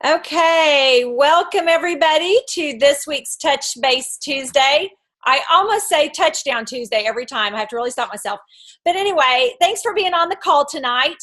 Okay, welcome everybody to this week's Touch Base Tuesday. I almost say Touchdown Tuesday every time. I have to really stop myself. But anyway, thanks for being on the call tonight.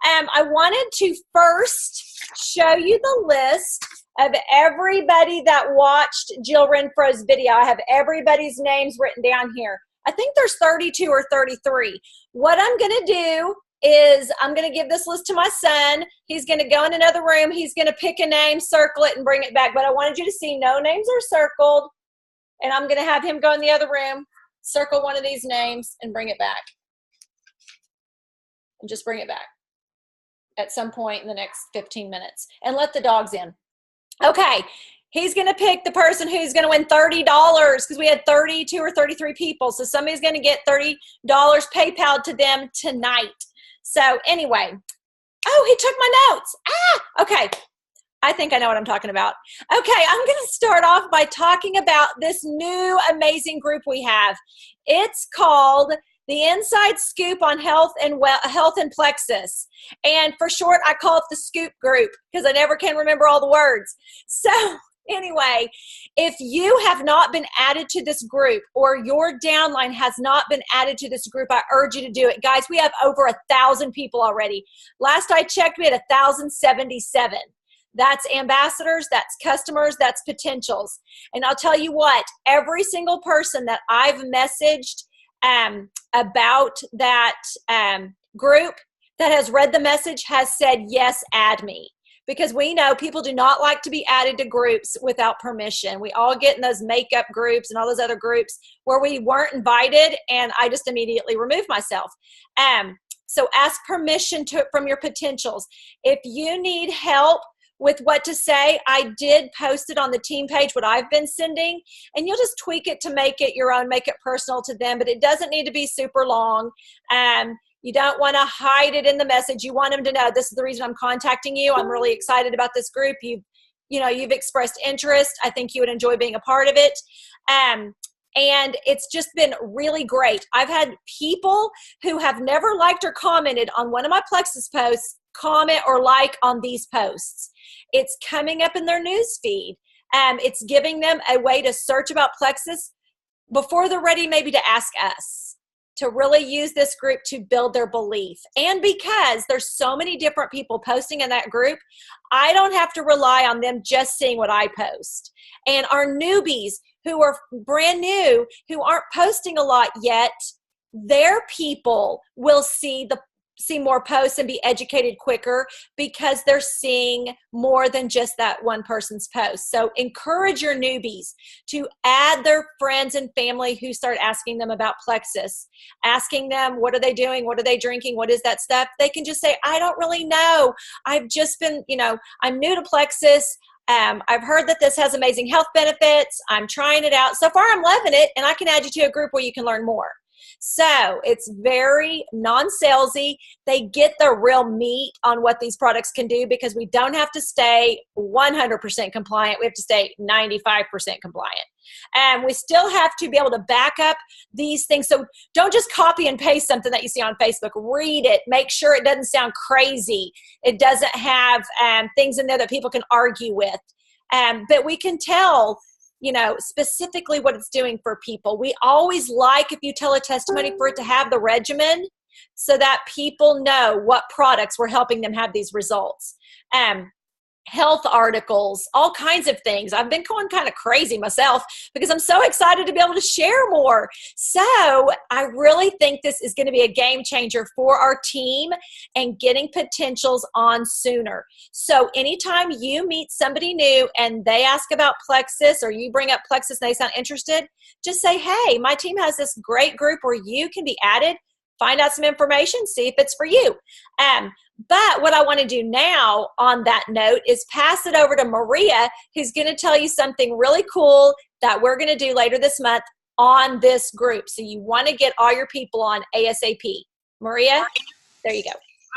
I wanted to first show you the list of everybody that watched Jill Renfro's video. I have everybody's names written down here. I think there's 32 or 33. What I'm going to do is I'm going to give this list to my son. He's going to go in another room. He's going to pick a name, circle it, and bring it back. But I wanted you to see no names are circled. And I'm going to have him go in the other room, circle one of these names, and bring it back. And just bring it back at some point in the next 15 minutes. And let the dogs in. Okay. He's going to pick the person who's going to win $30 because we had 32 or 33 people. So somebody's going to get $30 PayPal to them tonight. So anyway, oh, he took my notes. Okay. I think I know what I'm talking about. Okay, I'm going to start off by talking about this new amazing group we have. It's called the Inside Scoop on Health and Plexus. And for short, I call it the Scoop Group because I never can remember all the words. So anyway, if you have not been added to this group or your downline has not been added to this group, I urge you to do it. Guys, we have over 1,000 people already. Last I checked, we had 1,077. That's ambassadors, that's customers, that's potentials. And I'll tell you what, every single person that I've messaged about that group that has read the message has said, yes, add me. Because we know people do not like to be added to groups without permission. We all get in those makeup groups and all those other groups where we weren't invited, and I just immediately remove myself. So ask permission from your potentials. If you need help with what to say, I did post it on the team page, what I've been sending, and you'll just tweak it to make it your own, make it personal to them, but it doesn't need to be super long. You don't want to hide it in the message. You want them to know this is the reason I'm contacting you. I'm really excited about this group. You've expressed interest. I think you would enjoy being a part of it. And it's just been really great. I've had people who have never liked or commented on one of my Plexus posts comment or like on these posts. It's coming up in their news feed. It's giving them a way to search about Plexus before they're ready maybe to ask us to really use this group to build their belief. And because there's so many different people posting in that group, I don't have to rely on them just seeing what I post. And our newbies who are brand new, who aren't posting a lot yet, their people will see more posts and be educated quicker because they're seeing more than just that one person's post. So encourage your newbies to add their friends and family who start asking them about Plexus, asking them, what are they doing? What are they drinking? What is that stuff? They can just say, I don't really know. I've just been, I'm new to Plexus. I've heard that this has amazing health benefits. I'm trying it out. So far, I'm loving it, and I can add you to a group where you can learn more. So it's very non-salesy. They get the real meat on what these products can do because we don't have to stay 100% compliant. We have to stay 95% compliant. And we still have to be able to back up these things. So don't just copy and paste something that you see on Facebook. Read it. Make sure it doesn't sound crazy. It doesn't have things in there that people can argue with. But we can tell specifically what it's doing for people. We always like, if you tell a testimony, for it to have the regimen so that people know what products were helping them have these results. Health articles, all kinds of things. I've been going kind of crazy myself because I'm so excited to be able to share more. So I really think this is going to be a game changer for our team and getting potentials on sooner. So anytime you meet somebody new and they ask about Plexus or you bring up Plexus and they sound interested, just say, hey, my team has this great group where you can be added. Find out some information, see if it's for you. But what I want to do now on that note is pass it over to Maria, who's going to tell you something really cool that we're going to do later this month on this group. So you want to get all your people on ASAP. Maria, there you go.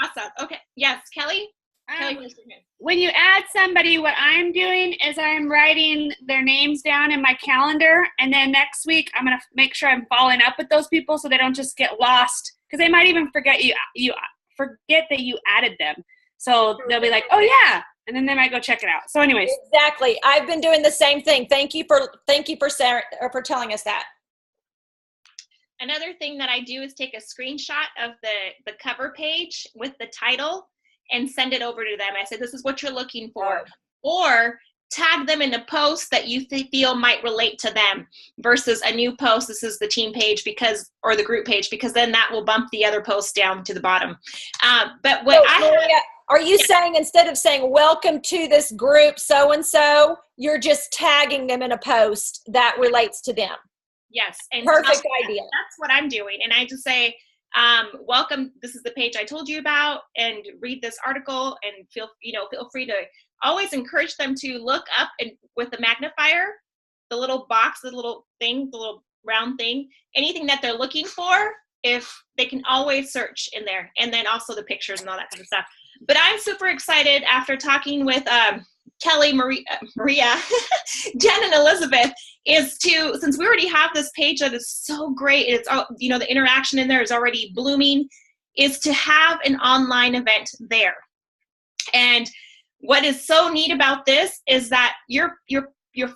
Awesome. Okay. Yes, Kelly? When you add somebody, what I'm doing is I'm writing their names down in my calendar, and then next week I'm going to make sure I'm following up with those people so they don't just get lost, because they might even forget that you added them. So they'll be like, oh yeah, and then they might go check it out. So anyways. Exactly. I've been doing the same thing. Thank you for telling us that. Another thing that I do is take a screenshot of the cover page with the title and send it over to them. I said, this is what you're looking for. Or tag them in a post that you feel might relate to them versus a new post. This is the team page or the group page, because then that will bump the other posts down to the bottom. But what Maria, are you saying instead of saying welcome to this group so-and-so, you're just tagging them in a post that relates to them? Yes. And perfect idea. That's what I'm doing. And I just say, welcome, this is the page I told you about, and read this article, and feel free to always encourage them to look up and with the magnifier, the little box, the little thing, the little round thing, anything that they're looking for, if they can always search in there, and then also the pictures and all that kind of stuff. But I'm super excited after talking with Kelly, Maria, Jen, and Elizabeth, since we already have this page that is so great, it's the interaction in there is already blooming, is to have an online event there. And what is so neat about this is that your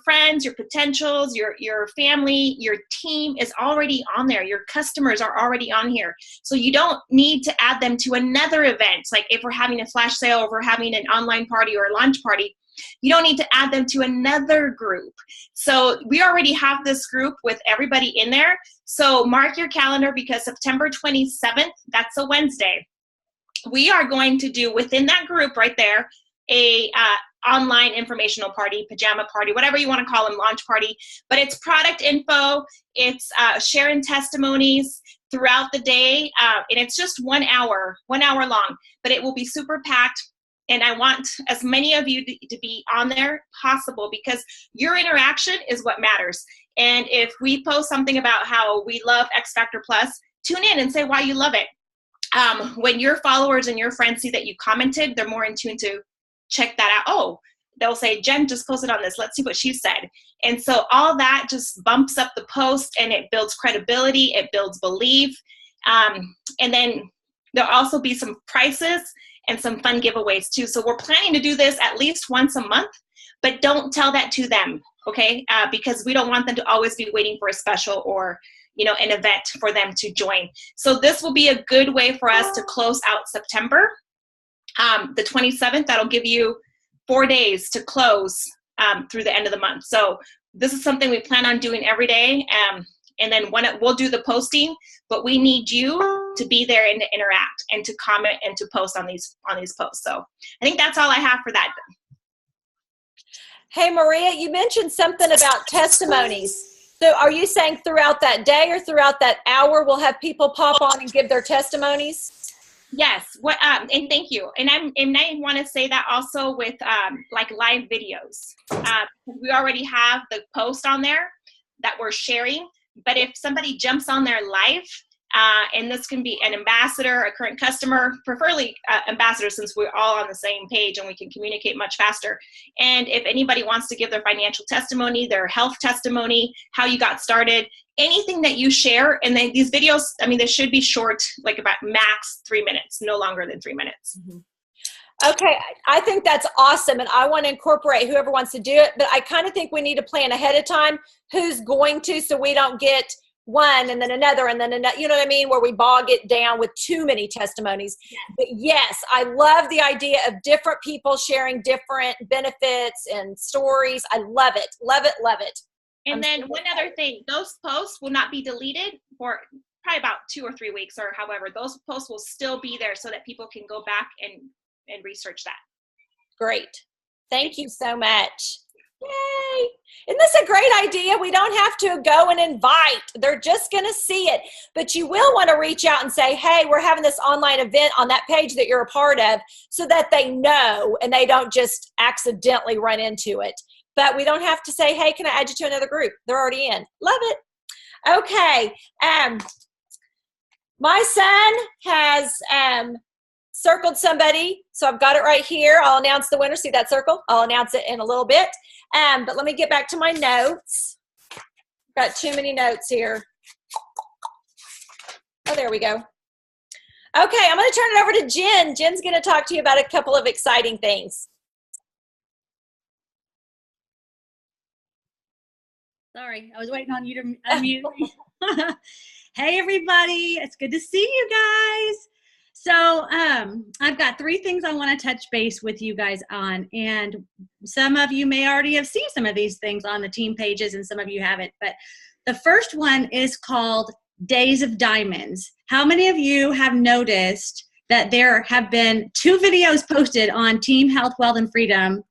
friends, your potentials, your family, your team is already on there. Your customers are already on here. So you don't need to add them to another event. Like if we're having a flash sale, or if we're having an online party or a launch party, you don't need to add them to another group. So we already have this group with everybody in there. So mark your calendar, because September 27th, that's a Wednesday, we are going to do within that group right there a online informational party, pajama party, whatever you want to call them, launch party. But it's product info, it's sharing testimonies throughout the day, and it's just 1 hour long, but it will be super packed. And I want as many of you to be on there possible, because your interaction is what matters. And if we post something about how we love X Factor Plus, tune in and say why you love it. When your followers and your friends see that you commented, they're more in tune to check that out. Oh, they'll say, Jen just posted on this. Let's see what she said. And so all that just bumps up the post, and it builds credibility. It builds belief. And then there'll also be some prizes and some fun giveaways too. So we're planning to do this at least once a month, but don't tell that to them, okay? Because we don't want them to always be waiting for a special or an event for them to join. So this will be a good way for us to close out September. The 27th, that'll give you 4 days to close through the end of the month. So this is something we plan on doing every day. And then we'll do the posting, but we need you to be there and to interact and to comment and to post on these posts. So I think that's all I have for that. Hey, Maria, you mentioned something about testimonies. So are you saying throughout that day or throughout that hour, we'll have people pop on and give their testimonies? Yes. And thank you. And I want to say that also with like live videos. We already have the post on there that we're sharing. But if somebody jumps on there live, and this can be an ambassador, a current customer, preferably ambassador, since we're all on the same page and we can communicate much faster. And if anybody wants to give their financial testimony, their health testimony, how you got started, anything that you share, and then these videos, they should be short, like about max 3 minutes, no longer than 3 minutes. Mm-hmm. Okay, I think that's awesome, and I want to incorporate whoever wants to do it, but I kind of think we need to plan ahead of time who's going to, so we don't get one and then another and then another, you know what I mean, where we bog it down with too many testimonies. But yes, I love the idea of different people sharing different benefits and stories. I love it, love it, love it. And then one other thing, those posts will not be deleted for probably about 2 or 3 weeks, or however. Those posts will still be there so that people can go back and research that. Great. Thank you so much. Yay. Isn't this a great idea? We don't have to go and invite. They're just going to see it. But you will want to reach out and say, hey, we're having this online event on that page that you're a part of, so that they know and they don't just accidentally run into it. But we don't have to say, hey, can I add you to another group? They're already in. Love it. Okay. My son has circled somebody, so I've got it right here. I'll announce the winner. See that circle? I'll announce it in a little bit. But let me get back to my notes. Got too many notes here. Oh, there we go. Okay, I'm going to turn it over to Jen. Jen's going to talk to you about a couple of exciting things. Sorry, I was waiting on you to unmute me. Hey, everybody. It's good to see you guys. So I've got 3 things I want to touch base with you guys on. And some of you may already have seen some of these things on the team pages and some of you haven't. But the first one is called Days of Diamonds. How many of you have noticed that there have been 2 videos posted on Team Health, Wealth, and Freedom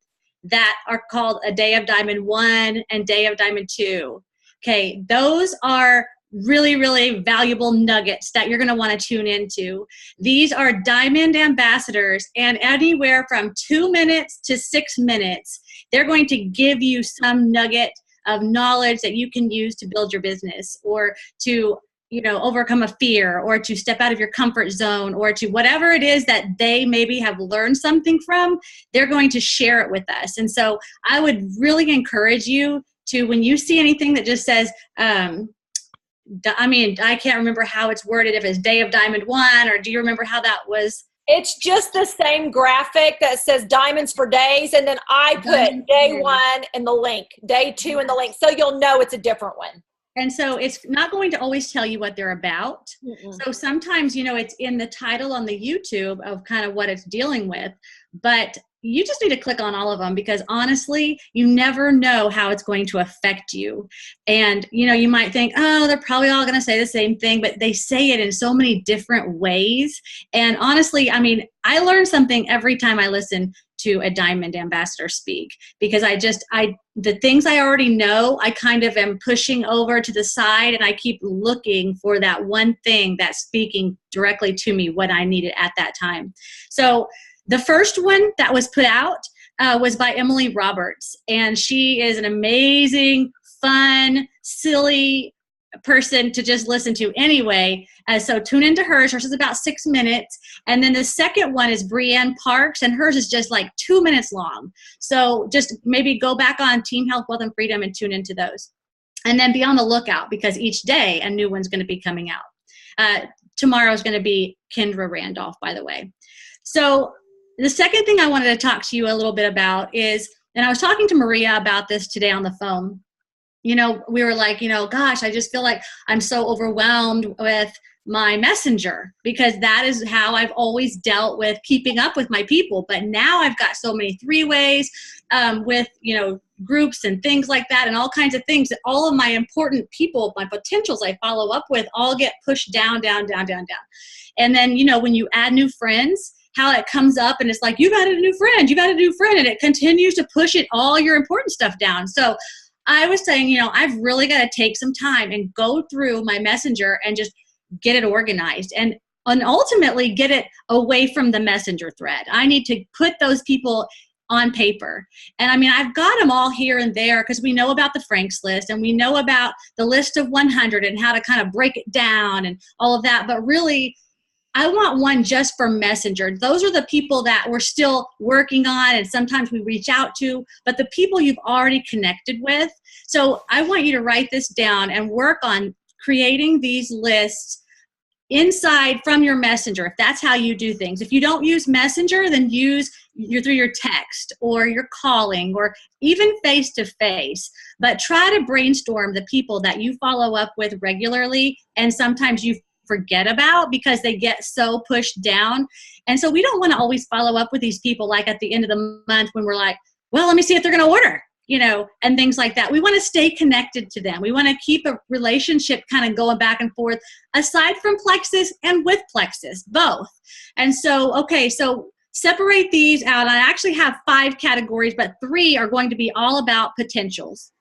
that are called A Day of Diamond 1 and Day of Diamond 2? Okay, those are really, really valuable nuggets that you're going to want to tune into. These are Diamond Ambassadors, and anywhere from 2 minutes to 6 minutes, they're going to give you some nugget of knowledge that you can use to build your business, or to overcome a fear, or to step out of your comfort zone, or to whatever it is that they maybe have learned something from. They're going to share it with us. And so I would really encourage you to, when you see anything that just says, I can't remember how it's worded, if it's Day of Diamond 1, or do you remember how that was? It's just the same graphic that says diamonds for days, and then I put day 1 in the link, day 2 in the link, so you'll know it's a different one. And so it's not going to always tell you what they're about. So sometimes, it's in the title on the YouTube of kind of what it's dealing with, but you just need to click on all of them, because honestly, you never know how it's going to affect you. And, you might think, oh, they're probably all going to say the same thing, but they say it in so many different ways. And honestly, I learn something every time I listen to a Diamond Ambassador speak, because the things I already know, I kind of am pushing over to the side, and I keep looking for that one thing that's speaking directly to me, what I needed at that time. So the first one that was put out was by Emily Roberts, and she is an amazing, fun, silly person to just listen to anyway. So tune into hers. Hers is about 6 minutes. And then the second one is Brienne Parks, and hers is just like 2 minutes long. So just maybe go back on Team Health, Wealth, and Freedom and tune into those. And then be on the lookout, because each day a new one's going to be coming out. Tomorrow is going to be Kendra Randolph, by the way. So the second thing I wanted to talk to you a little bit about is, and I was talking to Maria about this today on the phone, we were like, gosh, I just feel like I'm so overwhelmed with my messenger, because that is how I've always dealt with keeping up with my people. But now I've got so many 3-ways with, groups and things like that, and all kinds of things that all of my important people, my potentials I follow up with, all get pushed down, down, down, down, down. And then, when you add new friends, how it comes up and it's like, you've added a new friend, and it continues to push all your important stuff down. So I was saying, I've really got to take some time and go through my messenger and just get it organized and ultimately get it away from the messenger thread. I need to put those people on paper. And I've got them all here and there, because we know about the Franks list, and we know about the list of 100 and how to kind of break it down and all of that. But really, I want one just for Messenger. Those are the people that we're still working on, and sometimes we reach out to, but the people you've already connected with. So I want you to write this down and work on creating these lists inside from your Messenger, if that's how you do things. If you don't use Messenger, then use through your text or your calling or even face-to-face. But try to brainstorm the people that you follow up with regularly, and sometimes you forget about because they get so pushed down. And so we don't want to always follow up with these people like at the end of the month when we're like, well, let me see if they're going to order, and things like that. We want to stay connected to them. We want to keep a relationship kind of going back and forth, aside from Plexus and with Plexus, both. And so, so separate these out. I actually have 5 categories, but 3 are going to be all about potentials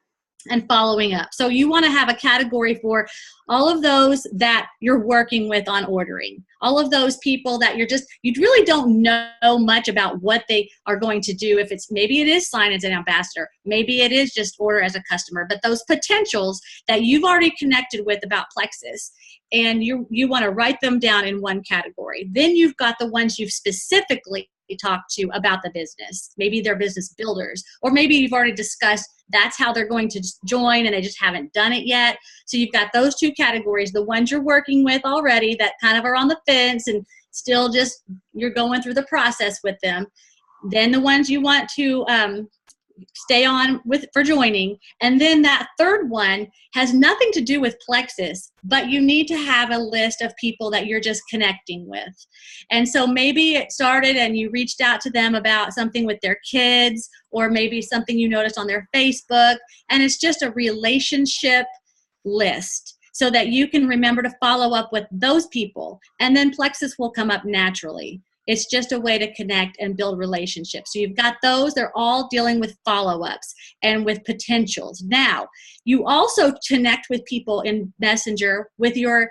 and following up. So you want to have a category for all of those that you're working with on ordering, all of those people that you really don't know much about what they are going to do. If maybe it is sign as an ambassador, maybe it is just order as a customer, but those potentials that you've already connected with about Plexus, and you want to write them down in one category. Then you've got the ones you've specifically talked to about the business. Maybe they're business builders, or maybe you've already discussed that's how they're going to join and they just haven't done it yet. So you've got those 2 categories, the ones you're working with already that kind of are on the fence and still just you're going through the process with them. Then the ones you want to stay on for joining. And then that third one has nothing to do with Plexus, but you need to have a list of people that you're just connecting with. And so maybe it started and you reached out to them about something with their kids, or maybe something you noticed on their Facebook, and it's just a relationship list so that you can remember to follow up with those people. And then Plexus will come up naturally. It's just a way to connect and build relationships. So you've got those. They're all dealing with follow-ups and with potentials. Now, you also connect with people in Messenger with your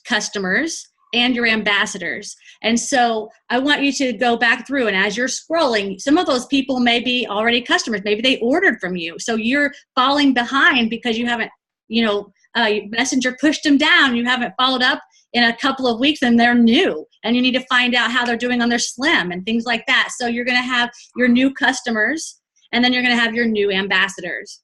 customers and your ambassadors. And so I want you to go back through, and as you're scrolling, some of those people may be already customers. Maybe they ordered from you. So you're falling behind because you haven't, Messenger pushed them down. You haven't followed up in a couple of weeks, and they're new, and you need to find out how they're doing on their Slim and things like that. So you're going to have your new customers, and then you're going to have your new ambassadors.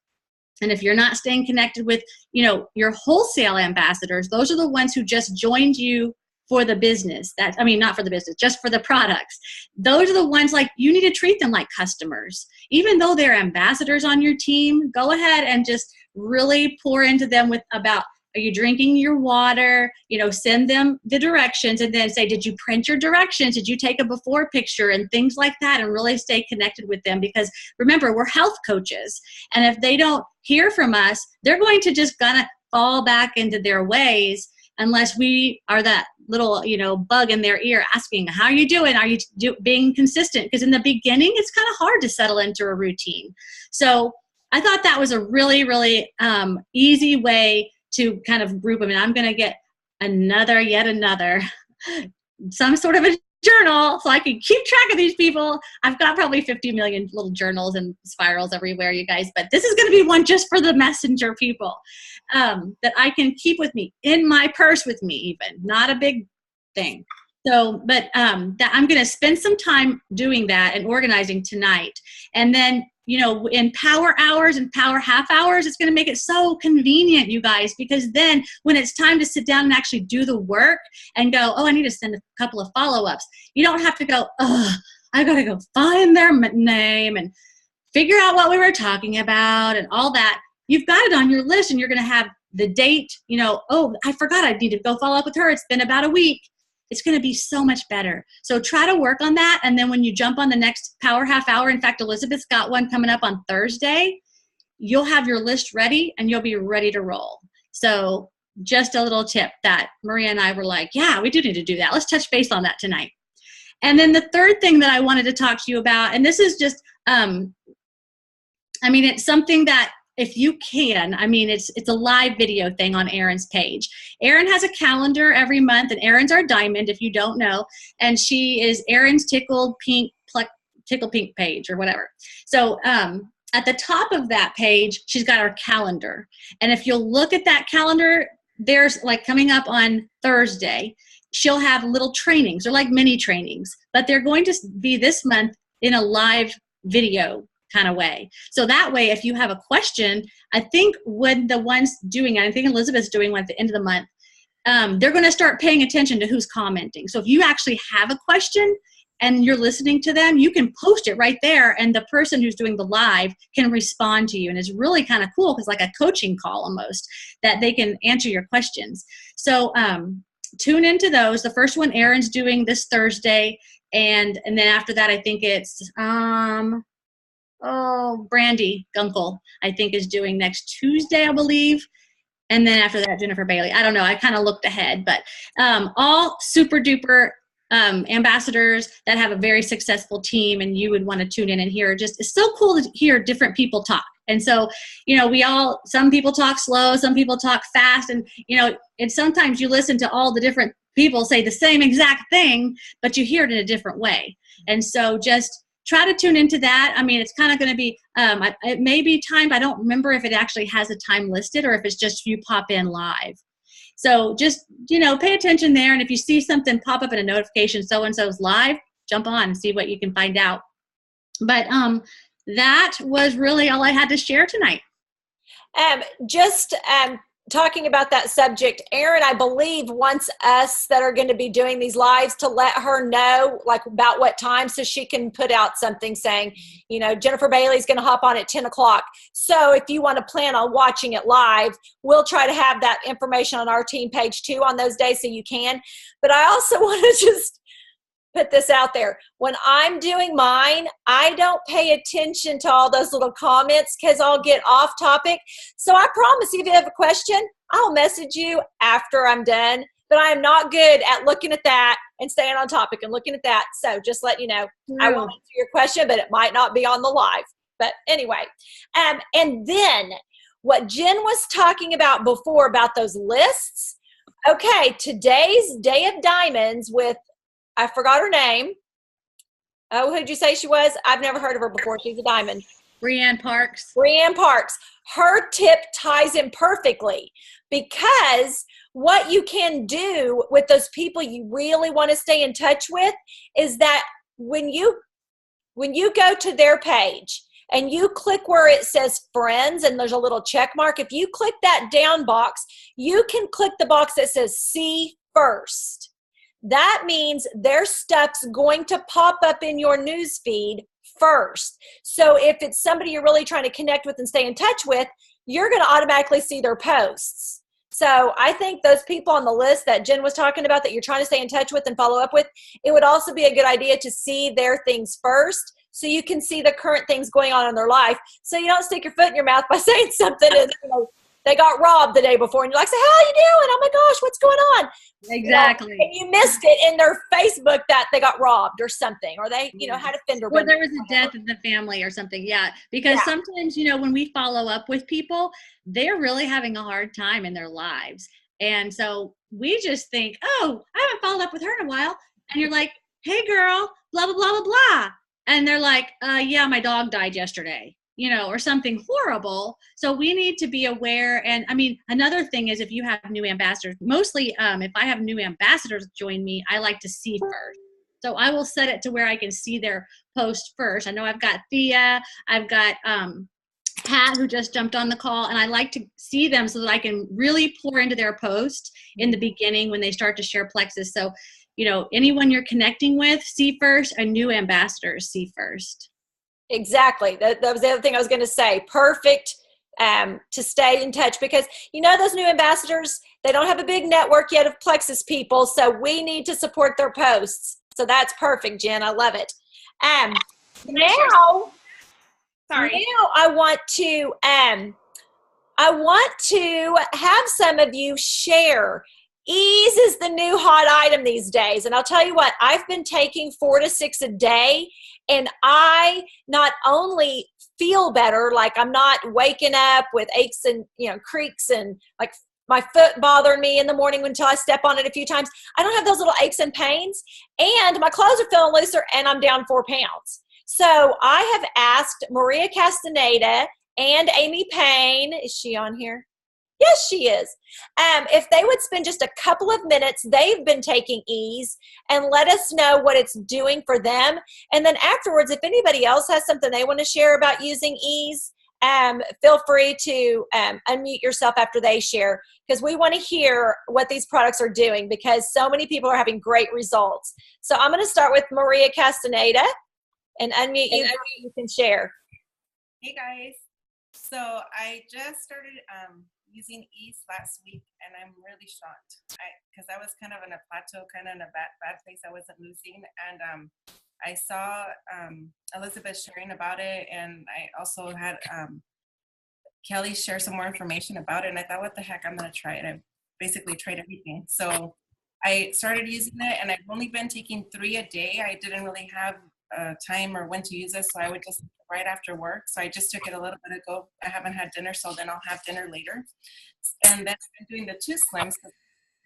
And if you're not staying connected with, your wholesale ambassadors, those are the ones who just joined you for the business. Not for the business, just for the products. Those are the ones, like, you need to treat them like customers. Even though they're ambassadors on your team, go ahead and just really pour into them about, are you drinking your water? Send them the directions, and then say, did you print your directions? Did you take a before picture and things like that, and really stay connected with them? Because remember, we're health coaches. And if they don't hear from us, they're going to just gonna fall back into their ways unless we are that little, bug in their ear asking, how are you doing? Are you being consistent? Because in the beginning, it's kind of hard to settle into a routine. So I thought that was a really, really easy way to kind of group them. And I'm going to get yet another, some sort of a journal so I can keep track of these people. I've got probably 50 million little journals and spirals everywhere, you guys, but this is going to be one just for the Messenger people that I can keep with me, in my purse with me even, not a big thing. So, but that I'm going to spend some time doing that and organizing tonight. And then, in power hours and power half hours, it's going to make it so convenient, you guys, because then when it's time to sit down and actually do the work and go, I need to send a couple of follow-ups, you don't have to go, I got to go find their name and figure out what we were talking about and all that. You've got it on your list, and you're going to have the date, I forgot I need to go follow up with her. It's been about a week. It's going to be so much better. So try to work on that. And then when you jump on the next power half hour, in fact, Elizabeth's got one coming up on Thursday, you'll have your list ready and you'll be ready to roll. So just a little tip that Maria and I were like, yeah, we do need to do that. Let's touch base on that tonight. And then the third thing that I wanted to talk to you about, and this is just, it's something that, if you can, it's a live video thing on Erin's page. Erin has a calendar every month, and Erin's our diamond, if you don't know, and she is Erin's Tickle Pink page or whatever. So at the top of that page, she's got our calendar. And if you'll look at that calendar, there's like coming up on Thursday, she'll have little trainings. They're like mini trainings, but they're going to be this month in a live video kind of way. So that way, if you have a question, I think when the ones doing it, I think Elizabeth's doing one at the end of the month, they're going to start paying attention to who's commenting. So if you actually have a question and you're listening to them, you can post it right there, and the person who's doing the live can respond to you. And it's really kind of cool because like a coaching call almost, that they can answer your questions. So tune into those. The first one Erin's doing this Thursday, and then after that, I think it's Brandy Gunkel, I think, is doing next Tuesday, I believe. And then after that, Jennifer Bailey. I don't know. I kind of looked ahead, but all super duper ambassadors that have a very successful team, and you would want to tune in and hear. It's so cool to hear different people talk. And so, some people talk slow, some people talk fast, and, and sometimes you listen to all the different people say the same exact thing, but you hear it in a different way. And so just try to tune into that. It's kind of going to be, it may be timed. I don't remember if it actually has a time listed or if it's just you pop in live. So just, pay attention there. And if you see something pop up in a notification, so-and-so's live, jump on and see what you can find out. But that was really all I had to share tonight. talking about that subject, Erin, I believe, wants us that are going to be doing these lives to let her know, like, about what time, so she can put out something saying, you know, Jennifer Bailey's going to hop on at 10 o'clock. So if you want to plan on watching it live, we'll try to have that information on our team page too on those days so you can. But I also want to just put this out there. When I'm doing mine, I don't pay attention to all those little comments because I'll get off topic. So I promise you, if you have a question, I'll message you after I'm done. But I am not good at looking at that and staying on topic and looking at that. So just let you know, I will answer your question, but it might not be on the live. But anyway, and then what Jen was talking about before about those lists. Okay, today's Day of Diamonds with, I forgot her name. Oh, who'd you say she was? I've never heard of her before. She's a diamond. Brianne Parks. Brianne Parks. Her tip ties in perfectly, because what you can do with those people you really want to stay in touch with is that when you go to their page and you click where it says friends and there's a little check mark, if you click that down box, you can click the box that says see first. That means their stuff's going to pop up in your news feed first. So if it's somebody you're really trying to connect with and stay in touch with, you're going to automatically see their posts. So I think those people on the list that Jen was talking about that you're trying to stay in touch with and follow up with, it would also be a good idea to see their things first so you can see the current things going on in their life, so you don't stick your foot in your mouth by saying something and, you know, they got robbed the day before and you're like, so how are you doing? Oh my gosh, what's going on? Exactly. You know, and you missed it in their Facebook that they got robbed or something, or they, you know, had a fender bender. Or there was a death in the family or something. Yeah. Because sometimes, you know, when we follow up with people, they're really having a hard time in their lives. And so we just think, oh, I haven't followed up with her in a while. And you're like, hey girl, blah, blah, blah, blah, blah. And they're like, yeah, my dog died yesterday, you know, or something horrible. So we need to be aware. And I mean, another thing is if you have new ambassadors, mostly if I have new ambassadors join me, I like to see first. So I will set it to where I can see their post first. I know I've got Thea, I've got Pat, who just jumped on the call, and I like to see them so that I can really pour into their post in the beginning when they start to share Plexus. So, you know, anyone you're connecting with, see first, and new ambassadors, see first. Exactly. That was the other thing I was going to say. Perfect to stay in touch, because, you know, those new ambassadors, they don't have a big network yet of Plexus people, so we need to support their posts. So that's perfect, Jen. I love it. Now I want to have some of you share. Ease is the new hot item these days. And I'll tell you what, I've been taking 4 to 6 a day, and I not only feel better, like I'm not waking up with aches and, you know, creaks and like my foot bothering me in the morning until I step on it a few times. I don't have those little aches and pains, and my clothes are feeling looser, and I'm down 4 pounds. So I have asked Maria Castaneda and Amy Payne, is she on here? Yes, she is. If they would spend just a couple of minutes, they've been taking Ease, and let us know what it's doing for them. And then afterwards, if anybody else has something they want to share about using Ease, feel free to unmute yourself after they share, because we want to hear what these products are doing, because so many people are having great results. So I'm going to start with Maria Castaneda and unmute you so you can share. Hey guys. So I just started using Ease last week, and I'm really shocked because I was kind of in a plateau, kind of in a bad place. I wasn't losing, and I saw Elizabeth sharing about it, and I also had Kelly share some more information about it, and I thought, what the heck, I'm going to try it. I basically tried everything. So I started using it, and I've only been taking 3 a day. I didn't really have time or when to use it, so I would just right after work. So I just took it a little bit ago. I haven't had dinner, so then I'll have dinner later. And then I'm doing the 2 slims,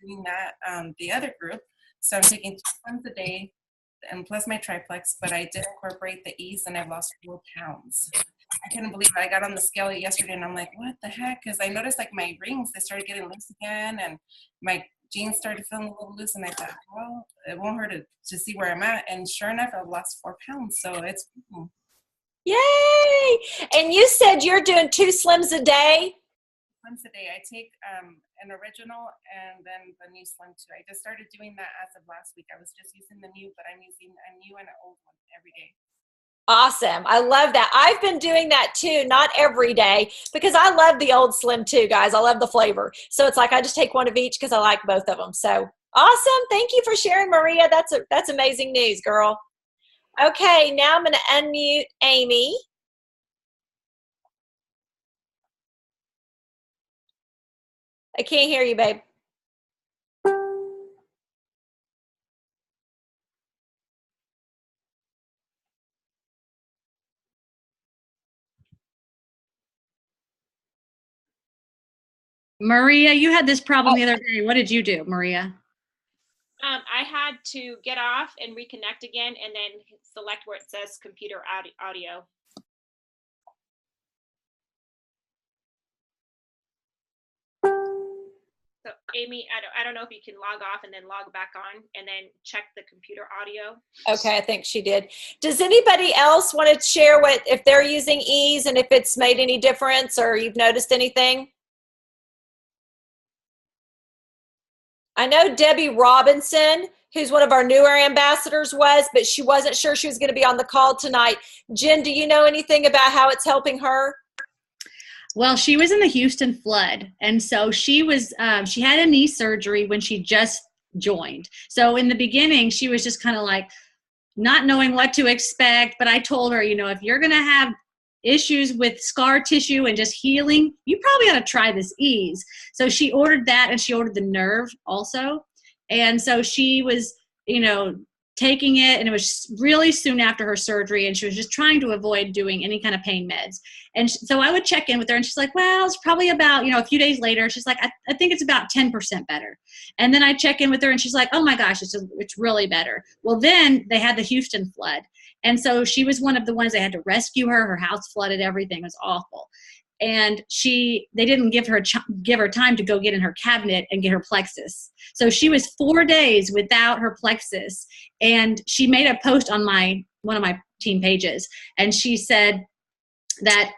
doing that the other group. So I'm taking 2 slims a day, and plus my triplex. But I did incorporate the Ease, and I've lost 4 pounds. I couldn't believe it. I got on the scale yesterday, and I'm like, what the heck? Because I noticed like my rings, they started getting loose again, and my jeans started feeling a little loose, and I thought, well, it won't hurt to see where I'm at. And sure enough, I've lost 4 pounds. So it's cool. Yay! And you said you're doing 2 slims a day? once a day. I take an original and then the new Slim too. I just started doing that as of last week. I was just using the new, but I'm using a new and an old one every day. Awesome. I love that. I've been doing that too, not every day, because I love the old Slim too, guys. I love the flavor. So it's like I just take one of each because I like both of them. So awesome. Thank you for sharing, Maria. That's amazing news, girl. Okay, now I'm going to unmute Amy. I can't hear you, babe. Maria, you had this problem the other day. What did you do, Maria? I had to get off and reconnect again and then select where it says computer audio. So Amy, I don't know if you can log off and then log back on and then check the computer audio. Okay, I think she did. Does anybody else want to share if they're using Ease and if it's made any difference or you've noticed anything? I know Debbie Robinson, who's one of our newer ambassadors, but she wasn't sure she was going to be on the call tonight. Jen, do you know anything about how it's helping her? Well, she was in the Houston flood, and so she had a knee surgery when she just joined. So in the beginning, she was just kind of like not knowing what to expect, but I told her, if you're going to have issues with scar tissue and just healing, you probably ought to try this Ease. So she ordered that, and she ordered the Nerve also. And so she was, taking it, and it was really soon after her surgery, and she was just trying to avoid doing any kind of pain meds. And so I would check in with her, and she's like, well, it's probably about, a few days later, she's like, I think it's about 10% better. And then I check in with her, and she's like, oh my gosh, it's really better. Well, then they had the Houston flood. And so she was one of the ones they had to rescue her. Her house flooded, everything was awful. And they didn't give her time to go get in her cabinet and get her plexus. So she was 4 days without her plexus. And she made a post on one of my team pages. And she said that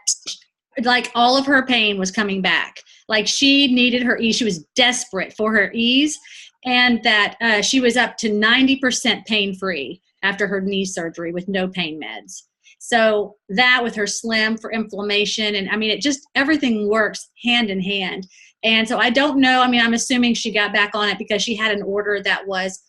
like all of her pain was coming back. Like she needed her Ease. She was desperate for her Ease. And that she was up to 90% pain-free after her knee surgery with no pain meds. So that with her Slim for inflammation, and everything works hand in hand. And so I don't know, I'm assuming she got back on it because she had an order that was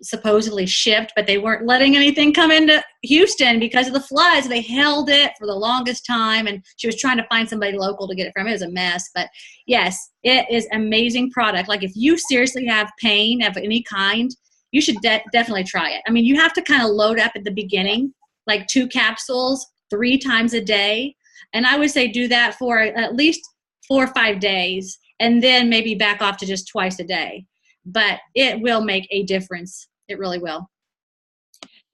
supposedly shipped, but they weren't letting anything come into Houston because of the floods. They held it for the longest time, and she was trying to find somebody local to get it from. It was a mess, but yes, it is an amazing product. Like if you seriously have pain of any kind, you should definitely try it. You have to kind of load up at the beginning, like 2 capsules 3 times a day. And I would say do that for at least 4 or 5 days, and then maybe back off to just twice a day. But it will make a difference. It really will.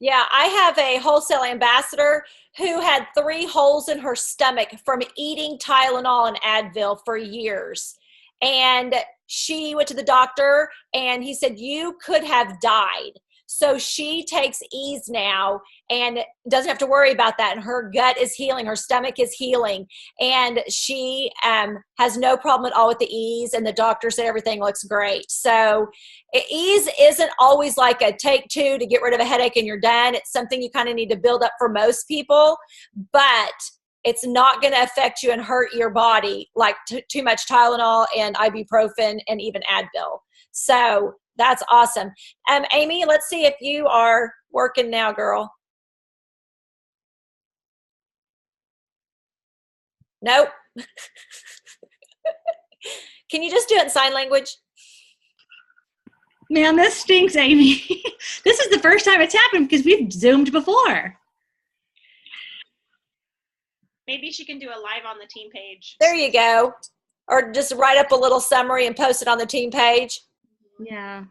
Yeah, I have a wholesale ambassador who had 3 holes in her stomach from eating Tylenol and Advil for years. And she went to the doctor, and he said, you could have died. So she takes Ease now and doesn't have to worry about that. And her gut is healing. Her stomach is healing. And she has no problem at all with the Ease. And the doctor said everything looks great. So Ease isn't always like a take 2 to get rid of a headache and you're done. It's something you kind of need to build up for most people. But it's not going to affect you and hurt your body like too much Tylenol and ibuprofen and even Advil. So that's awesome. Amy, let's see if you are working now, girl. Nope. Can you just do it in sign language? Man, this stinks, Amy. This is the first time it's happened because we've Zoomed before. Maybe she can do a live on the team page. There you go. Or just write up a little summary and post it on the team page. Yeah.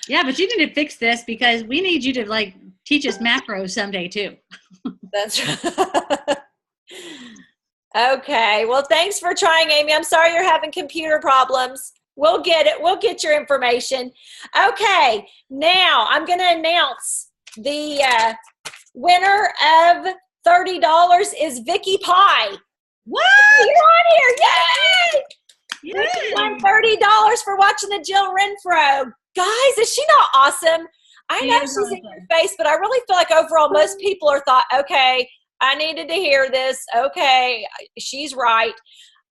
Yeah, but you need to fix this because we need you to teach us macros someday too. That's right. Okay. Well, thanks for trying, Amy. I'm sorry you're having computer problems. We'll get it. We'll get your information. Okay. Now I'm going to announce the winner of $30 is Vicky Pie. What? You're on here. Yay! Yay! You won $30 for watching the Jill Renfro. Guys, is she not awesome? I She know is she's in awesome. your face, but I really feel like overall most people are thought, okay, I needed to hear this. Okay, she's right.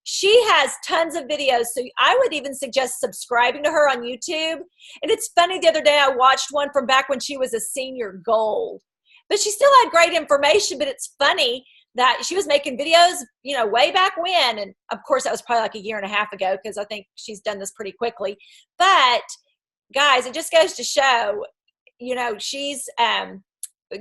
She has tons of videos, so I would even suggest subscribing to her on YouTube. And it's funny, the other day I watched one from back when she was a senior gold. But she still had great information, but it's funny that she was making videos, you know, way back when. And of course, that was probably like a year and a half ago, because I think she's done this pretty quickly. But guys, it just goes to show, you know, she's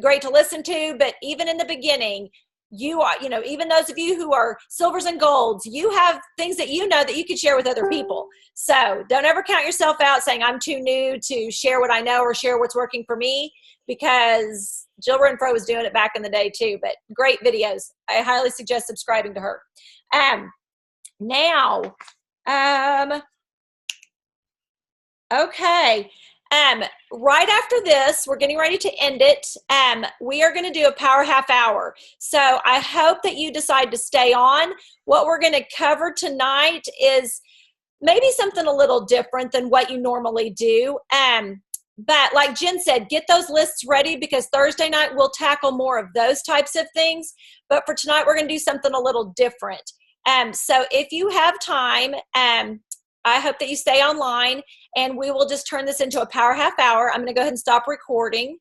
great to listen to, but even in the beginning, you are, you know, even those of you who are silvers and golds, you have things that you know that you can share with other people. So don't ever count yourself out saying I'm too new to share what I know or share what's working for me, because Jill Renfro was doing it back in the day too. But great videos. I highly suggest subscribing to her. Now, okay. Right after this, we're getting ready to end it. We are going to do a power half hour. So I hope that you decide to stay on. What we're going to cover tonight is maybe something a little different than what you normally do. But like Jen said, get those lists ready, because Thursday night we'll tackle more of those types of things. But for tonight, we're going to do something a little different. So if you have time, I hope that you stay online, and we will just turn this into a power half hour. I'm going to go ahead and stop recording.